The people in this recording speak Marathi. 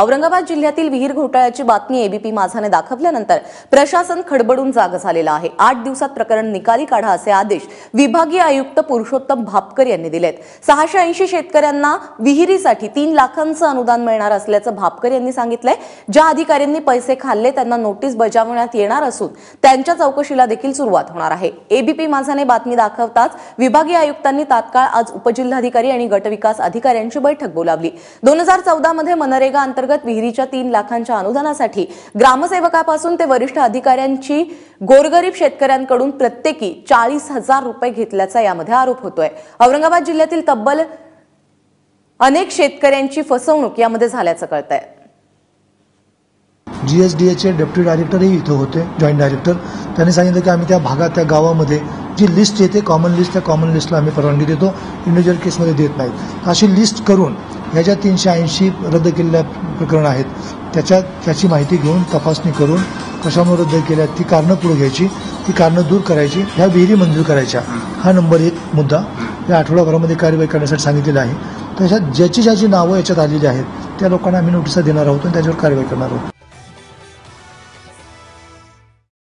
औरंगाबाद जिल्ह्यातील विहीर घोटाळ्याची बातमी एबीपी माझाने दाखवल्यानंतर प्रशासन खडबडून जाग झालेलं आहे। 8 दिवसात प्रकरण निकाली काढा असे आदेश विभागीय आयुक्त पुरुषोत्तम भापकर यांनी दिलेत। 680 शेतकऱ्यांना विहिरीसाठी 3 लाखांचं अनुदान मिळणार असल्याचं भापकर यांनी सांगितलंय। ज्या अधिकाऱ्यांनी पैसे खाल्ले त्यांना नोटीस बजावण्यात येणार असून त्यांच्या चौकशीला देखील सुरुवात होणार आहे। एबीपी माझाने बातमी दाखवताच विभागीय आयुक्तांनी तात्काळ आज उपजिल्हाधिकारी आणि गटविकास अधिकाऱ्यांची बैठक बोलावली। 2014 मध्ये मनरेगा अंतर्गत विहिरीच्या 3 लाखांच्या अनुदानासाठी ग्रामसेवकापासून ते वरिष्ठ अधिकाऱ्यांची गोरगरीब शेतकऱ्यांकडून प्रत्येकी 40,000 रुपये घेतल्याचा यामध्ये आरोप होतोय। औरंगाबाद जिल्ह्यातील तब्बल अनेक शेतकऱ्यांची फसवणूक यामध्ये झाल्याचं कळतंय। जीएसडीएचे डेप्युटी डायरेक्टरही इथे होते, जॉईंट डायरेक्टर। त्यांनी सांगितलं की आम्ही त्या भागात त्या गावामध्ये जी लिस्ट येते कॉमन लिस्ट, त्या कॉमन लिस्टला आम्ही परवानगी देतो, इंडिव्हिज्युअल केसमध्ये देत नाहीत। अशी लिस्ट करून ह्या 380 रद्द केलेल्या प्रकरण आहेत त्याची माहिती घेऊन तपासणी करून कशामुळे रद्द केल्या ती कारणं पुढे घ्यायची, ती कारणं दूर करायची, ह्या विहिरी मंजूर करायच्या। हा नंबर 1 मुद्दा या आठवडाभरामध्ये कार्यवाही करण्यासाठी सांगितलेला आहे। त्याच्यात ज्याची नावं याच्यात आलेली आहेत त्या लोकांना आम्ही नोटिसा देणार आहोत आणि त्याच्यावर कारवाई करणार आहोत।